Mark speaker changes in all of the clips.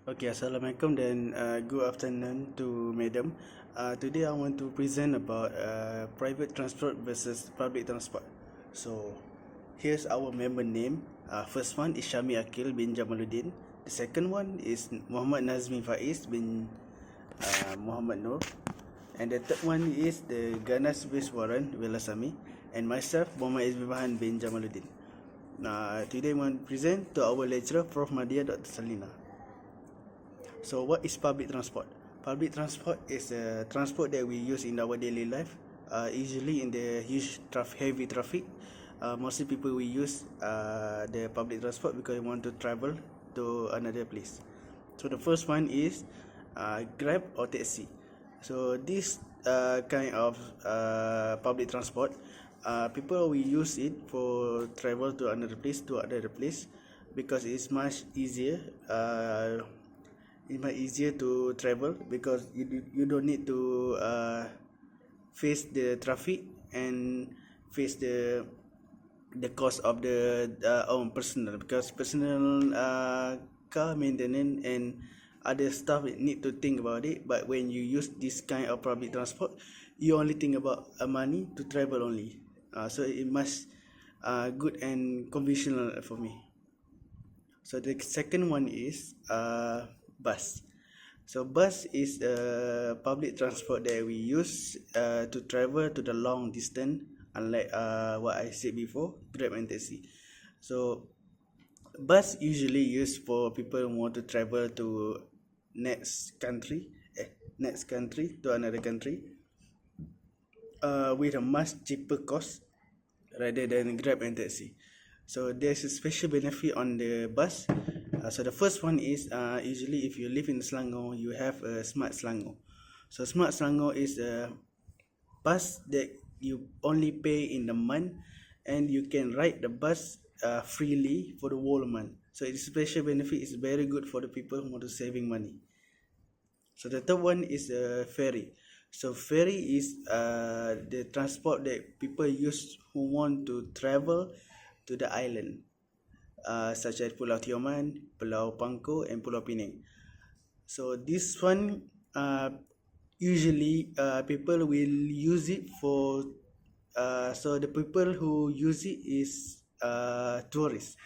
Speaker 1: Okay, Assalamualaikum dan good afternoon to Madam. Today I want to present about private transport versus public transport. So, here's our member name. First one is Syami Akil bin Jamaluddin. The second one is Muhammad Nazmi Faiz bin Muhammad Nur. And the third one is the Ganas Wiswaran Velasami. And myself, Muhammad Izbibahan bin Jamaluddin. Today I want to present to our lecturer, Prof. Madia Dr. Salina. So what is public transport? Public transport is a transport that we use in our daily life. Usually in the heavy traffic, mostly people will use the public transport because they want to travel to another place. So the first one is Grab or taxi. So this kind of public transport, people will use it for travel to another place because it's much easier. It's much easier to travel because you don't need to face the traffic and face the cost of the own personal, because personal car maintenance and other stuff need to think about it. But when you use this kind of public transport, you only think about money to travel only. So it must good and conventional for me. So the second one is bus. So bus is the public transport that we use to travel to the long distance, unlike what I said before, Grab and taxi. So bus usually used for people who want to travel to next country to another country with a much cheaper cost rather than Grab and taxi. So there's a special benefit on the bus. So the first one is usually if you live in Selangor, you have a Smart Selangor. So Smart Selangor is a bus that you only pay in the month, and you can ride the bus freely for the whole month. So its special benefit is very good for the people who want to saving money. So the third one is a ferry. So ferry is the transport that people use who want to travel to the island, such as Pulau Tioman, Pulau Pangko, and Pulau Pinang. So this one usually people will use it for. So the people who use it is tourists.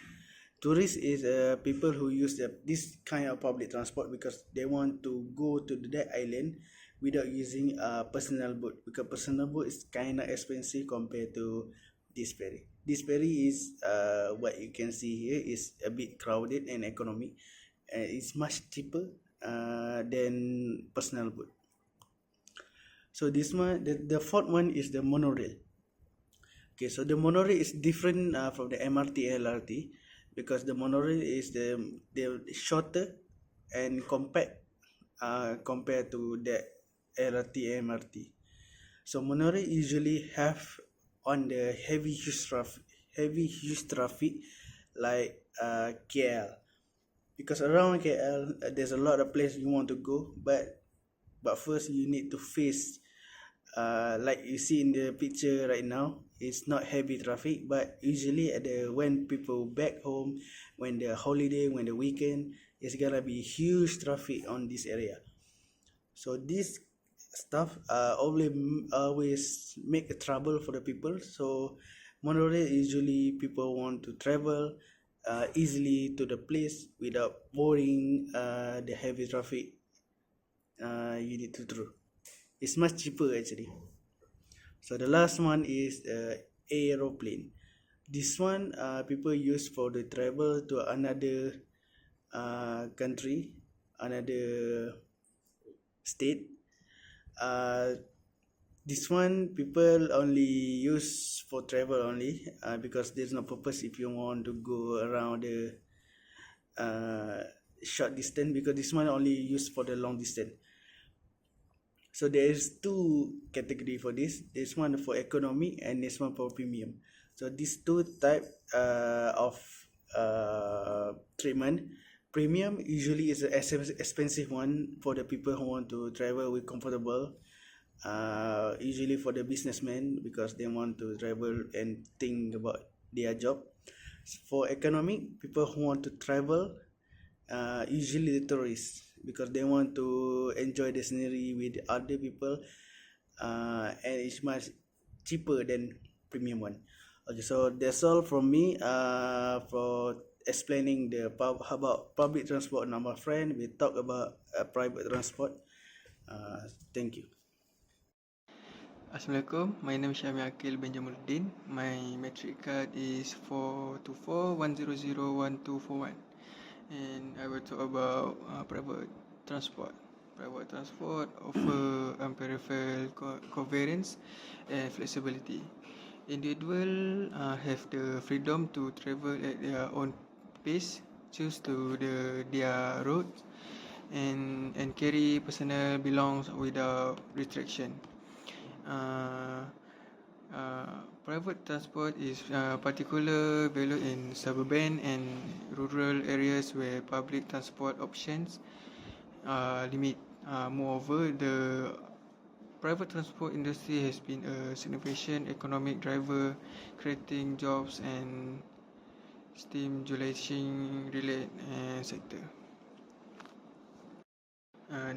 Speaker 1: Tourists is people who use this kind of public transport because they want to go to that island without using a personal boat, because personal boat is kind of expensive compared to this ferry. This ferry is what you can see here is a bit crowded and economic. It's much cheaper than personal boat. So this one, the fourth one is the monorail. Okay, so the monorail is different from the MRT and LRT because the monorail is the shorter and compact compared to the LRT and MRT. So monorail usually have on the heavy huge traffic like KL, because around KL there's a lot of places you want to go, but first you need to face like you see in the picture right now, it's not heavy traffic, but usually when people back home, when the holiday, when the weekend, it's gonna be huge traffic on this area. So this stuff always make a trouble for the people. So monorail usually people want to travel easily to the place without worrying the heavy traffic you need to through. It's much cheaper actually. So the last one is aeroplane. This one people use for the travel to another country, another state. This one people only use for travel only because there's no purpose if you want to go around the short distance, because this one only used for the long distance. So there is two category for this. There's one for economy and this one for premium. So these two type of treatment. Premium usually is an expensive one for the people who want to travel with comfortable. Usually for the businessmen because they want to travel and think about their job. For economic, people who want to travel usually the tourists, because they want to enjoy the scenery with other people, and it's much cheaper than premium one. Okay, so that's all from me for explaining about public transport. Now, my friend, we talk about private transport. Thank you.
Speaker 2: Assalamualaikum, my name is Syami Akil Benjamuddin. My metric card is 424-100-1241, and I will talk about private transport. Private transport offer unparalleled convenience and flexibility. Individuals have the freedom to travel at their own pace, choose their route, and carry personal belongings without restriction. Uh, Private transport is particular value in suburban and rural areas where public transport options are limited. Moreover, the private transport industry has been a significant economic driver, creating jobs and stimulating related sector.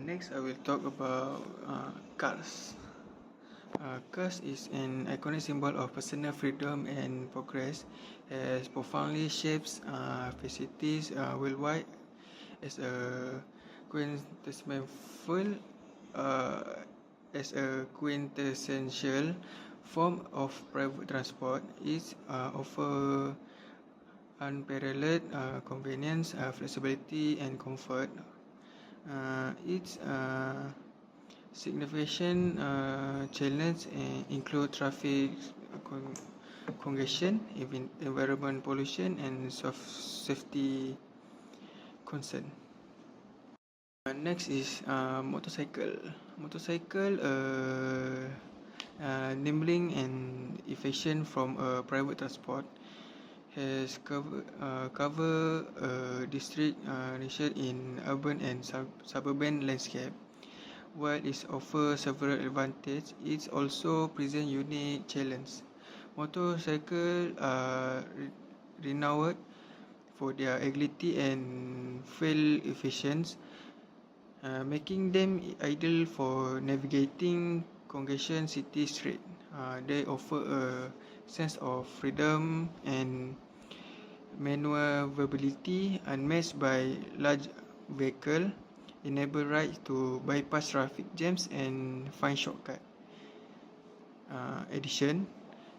Speaker 2: Next, I will talk about cars. Cars is an iconic symbol of personal freedom and progress, as profoundly shapes facilities worldwide as a quintessential uh, quintessential form of private transport. It offer unparalleled convenience, flexibility, and comfort. Its significant challenges include traffic congestion, environment pollution, and safety concern. Next is motorcycle. Motorcycle, nimbling and efficient from private transport, has cover district nation in urban and suburban landscape. While it offers several advantages, it also presents unique challenges. Motorcycles are renowned for their agility and fuel efficiency, making them ideal for navigating congestion city streets. They offer a sense of freedom and maneuverability unmatched by large vehicles, enable riders to bypass traffic jams and find shortcuts. Addition,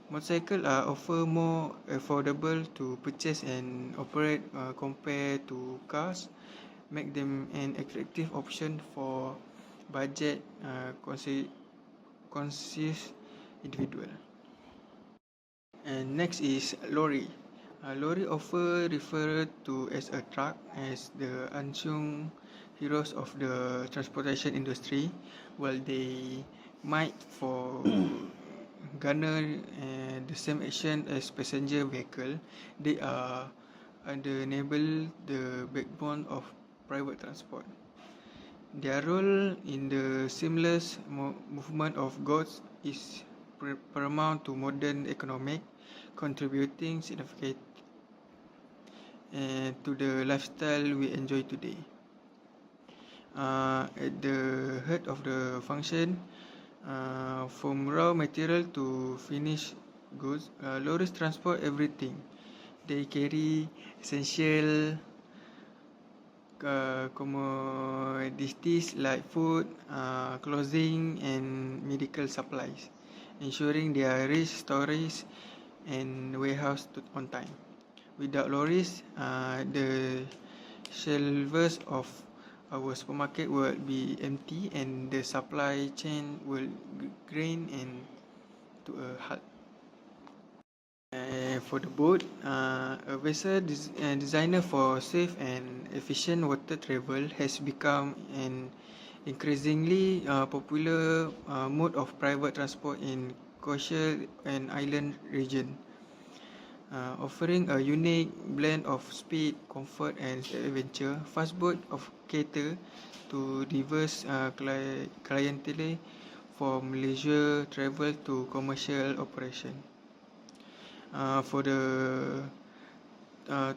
Speaker 2: motorcycles are often more affordable to purchase and operate compared to cars, make them an attractive option for budget conscious individual. And next is lorry. Lorry often referred to as a truck as the unsung heroes of the transportation industry. While they might for garner the same action as passenger vehicle, they are undeniable the backbone of private transport. Their role in the seamless movement of goods is paramount to modern economic, contributing significantly to the lifestyle we enjoy today. At the heart of the function, from raw material to finished goods, lorries transport everything. They carry essential commodities like food, clothing, and medical supplies, ensuring their reach storage and warehouse on time. Without lorries, the shelves of our supermarket will be empty and the supply chain will grind and to a halt. For the boat, a vessel designed for safe and efficient water travel has become an increasingly popular mode of private transport in coastal and island region, offering a unique blend of speed, comfort, and adventure. Fast boat cater to diverse clientele from leisure travel to commercial operation. For the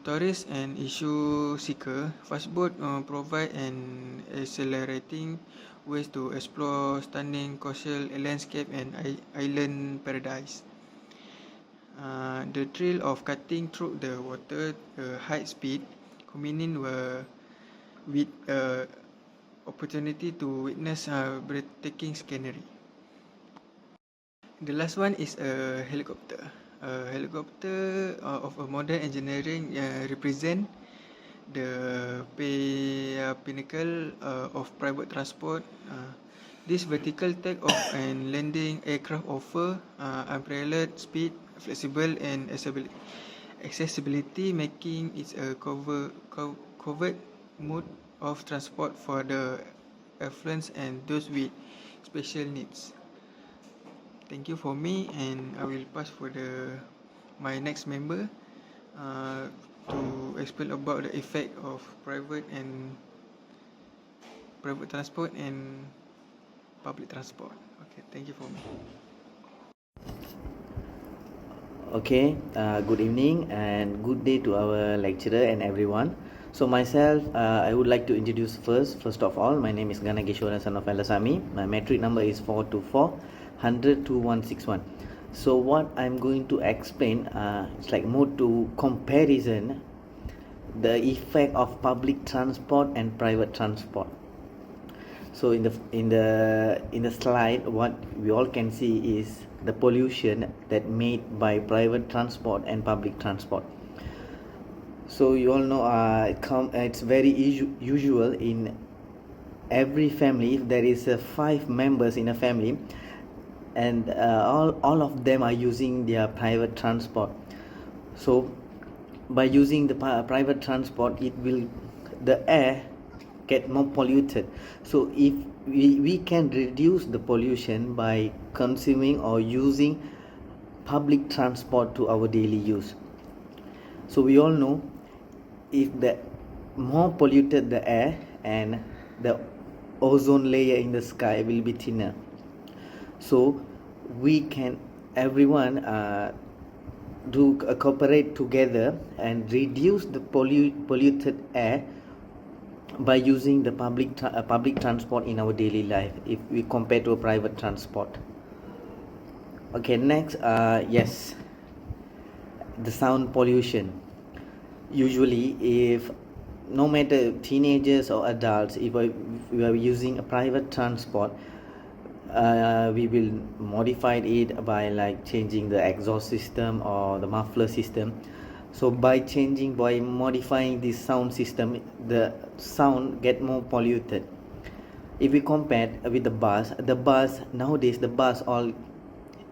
Speaker 2: tourists and issue seeker, fastboat provide an accelerating ways to explore stunning coastal landscape and island paradise. The thrill of cutting through the water high speed, combining with opportunity to witness breathtaking scenery. The last one is a helicopter. A helicopter of a modern engineering represent the pinnacle of private transport. This vertical takeoff and landing aircraft offer unparalleled speed, flexible and accessibility, making it a covered mode of transport for the affluent and those with special needs. Thank you for me, and I will pass for my next member to explain about the effect of private transport and public transport. Okay, thank you for me.
Speaker 3: Okay, good evening and good day to our lecturer and everyone. So myself, I would like to introduce first of all, my name is Ganageshwaran son of Elasami. My metric number is 424 100 2161. So what I'm going to explain, it's like more to comparison the effect of public transport and private transport. So in the slide, what we all can see is the pollution that made by private transport and public transport. So you all know it's very usual in every family. If there is 5 members in a family, and all of them are using their private transport. So by using the private transport, the air get more polluted. So if we can reduce the pollution by consuming or using public transport to our daily use. So we all know, if the more polluted the air, and the ozone layer in the sky will be thinner. So we can everyone cooperate together and reduce the polluted air by using the public transport in our daily life, if we compare to a private transport. Okay, next, yes, the sound pollution. Usually, if no matter teenagers or adults, if we are using a private transport, we will modify it by like changing the exhaust system or the muffler system. So by modifying this sound system, the sound get more polluted. If we compare with the bus nowadays,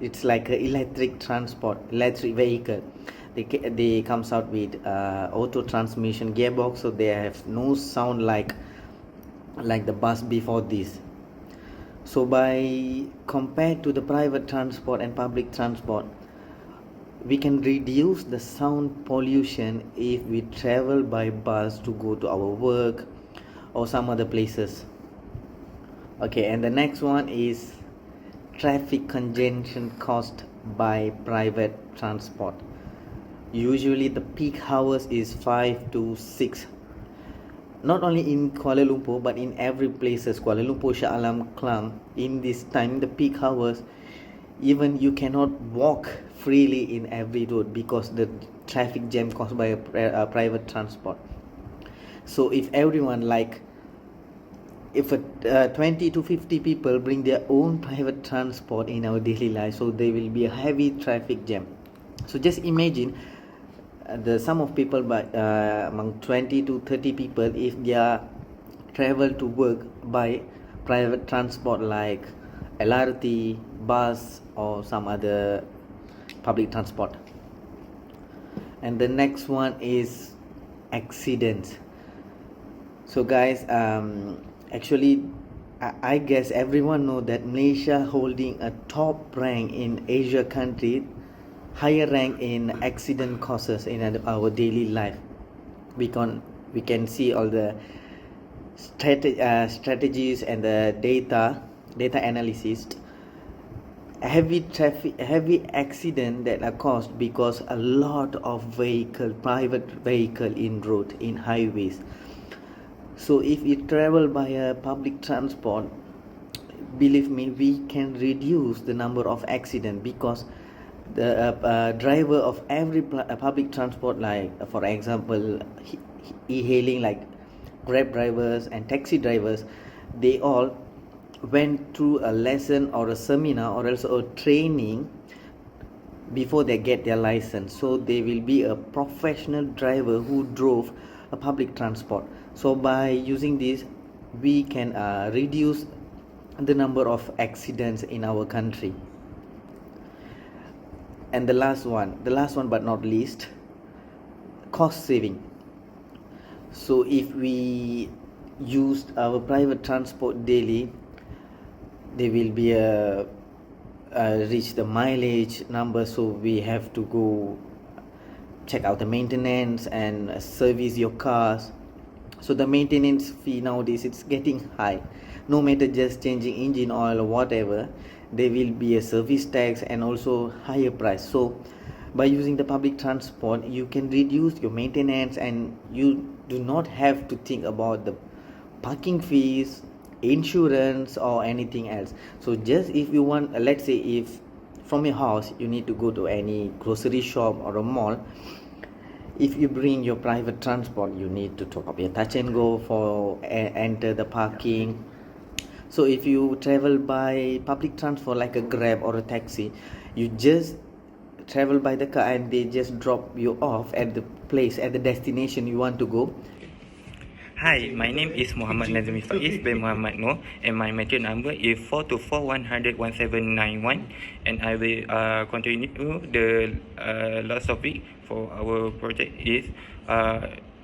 Speaker 3: it's like an electric vehicle. They comes out with auto transmission gearbox, so they have no sound like the bus before this. So by compared to the private transport and public transport, we can reduce the sound pollution if we travel by bus to go to our work or some other places. Okay, and the next one is traffic congestion caused by private transport. Usually the peak hours is 5 to 6. Not only in Kuala Lumpur, but in every places, Kuala Lumpur, Shah Alam, Klang, in this time, the peak hours, even you cannot walk freely in every road because the traffic jam caused by a private transport. So if everyone, if 20 to 50 people bring their own private transport in our daily life, so there will be a heavy traffic jam. So just imagine the sum of people among 20 to 30 people, if they are travel to work by private transport like LRT, bus or some other public transport. And the next one is accidents. So guys, actually I guess everyone know that Malaysia holding a top rank in Asia country, higher rank in accident causes in our daily life. We can see all the strategies and the data analysis. heavy accident that are caused because a lot of private vehicle in road, in highways. So if you travel by a public transport, believe me, we can reduce the number of accident, because the driver of every public transport, like for example e-hailing, like Grab drivers and taxi drivers, they all went through a lesson or a seminar or also a training before they get their license, so they will be a professional driver who drove a public transport. So by using this, we can reduce the number of accidents in our country. And the last one but not least, cost saving. So if we used our private transport daily, there will be reach the mileage number, so we have to go check out the maintenance and service your cars. So the maintenance fee nowadays, it's getting high. No matter just changing engine oil or whatever, there will be a service tax and also higher price. So by using the public transport, you can reduce your maintenance and you do not have to think about the parking fees, insurance or anything else. So just if you want, let's say if from your house you need to go to any grocery shop or a mall, if you bring your private transport, you need to top up your touch and go for enter the parking. So if you travel by public transport like a Grab or a taxi, you just travel by the car and they just drop you off at the place, at the destination you want to go.
Speaker 4: Hi, my name is Muhammad Nazmi Faiz bin Muhammad Noor, and my material number is 424-100-1791, and I will continue the last topic for our project is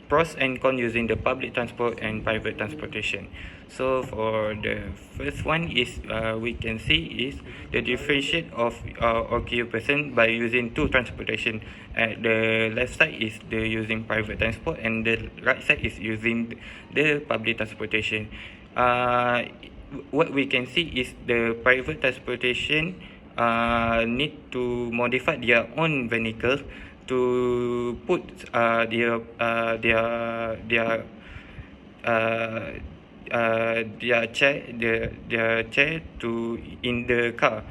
Speaker 4: pros and cons using the public transport and private transportation. So for the first one is we can see is the differentiate of occupation by using two transportation. At the left side is the using private transport, and the right side is using the public transportation. What we can see is the private transportation need to modify their own vehicles to put their chair to in the car,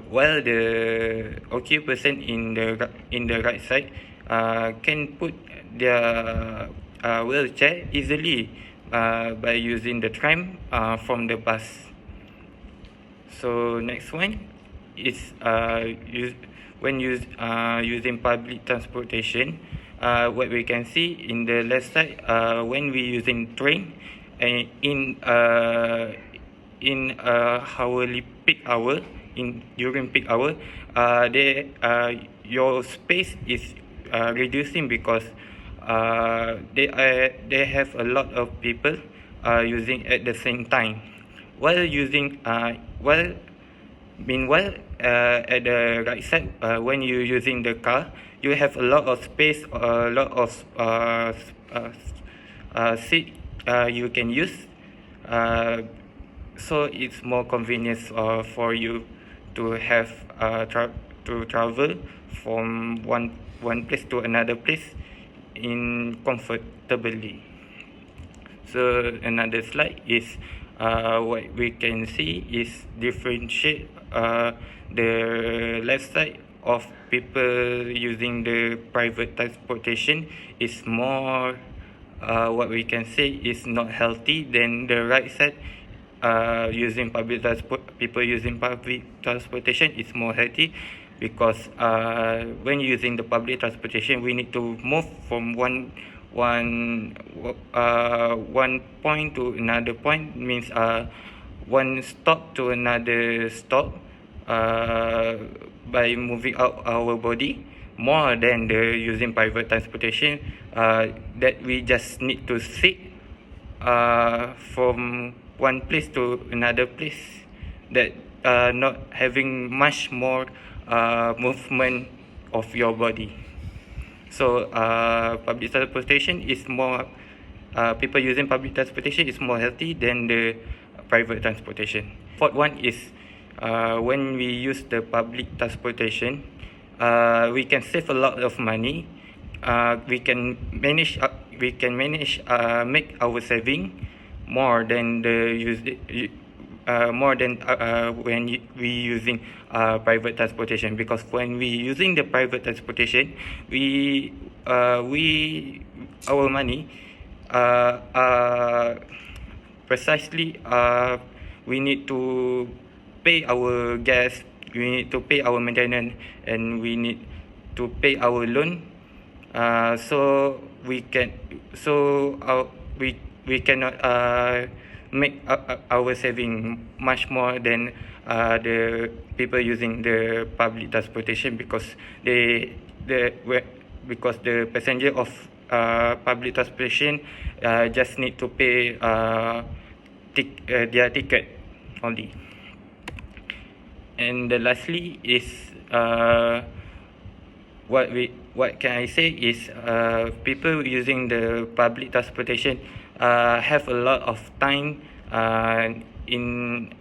Speaker 4: while the occupation in the right side can put their wheelchair easily by using the tram from the bus. So next one is using public transportation. What we can see in the left side, when we using train in hourly peak hour, during peak hour, your space is reducing because they have a lot of people using at the same time. Meanwhile, at the right side, when you're using the car, you have a lot of space, a lot of seat you can use, so it's more convenient for you to have to travel from one place to another place comfortably. So another slide is what we can see is differentiate the left side of people using the private transportation is more what we can say is not healthy than the right side. People using public transportation is more healthy because when using the public transportation, we need to move from one point to another point, means one stop to another stop by moving out our body, more than the using private transportation that we just need to sit from one place to another place, that not having much more movement of your body. So public transportation is more people using public transportation is more healthy than the private transportation. Fourth one is when we use the public transportation, we can save a lot of money. We can manage make our saving more than when we using private transportation, because when we using the private transportation, we our money precisely we need to pay our gas, we need to pay our maintenance, and we need to pay our loan. So we cannot make our saving much more than the people using the public transportation, because because the passenger of public transportation just need to pay their ticket only. And lastly is what can I say is people using the public transportation have a lot of time in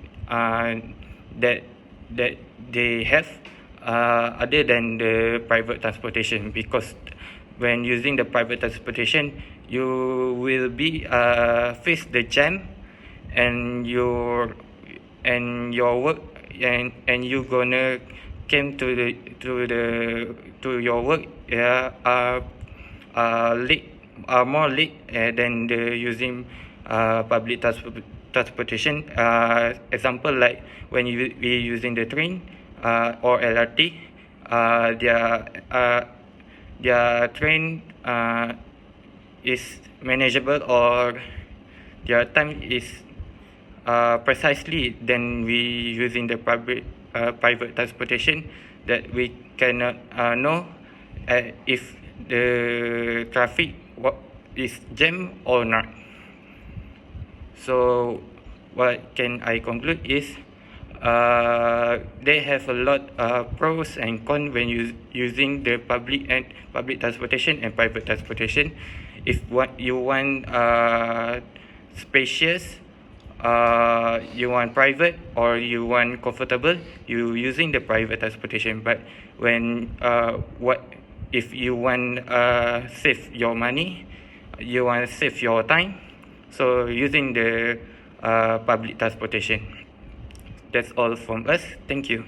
Speaker 4: that they have other than the private transportation, because when using the private transportation, you will be face the jam, and your work, and you gonna came to your work more late than the using public transportation. Example, like when we using the train or LRT, their train is manageable, or their time is precisely than we using the private transportation, that we cannot know if the traffic is jam or not. So what can I conclude is they have a lot pros and cons when using the public transportation and private transportation. If you want spacious, you want private, or you want comfortable, you using the private transportation. But when if you want save your money, you want save your time, so using the public transportation. That's all from us. Thank you.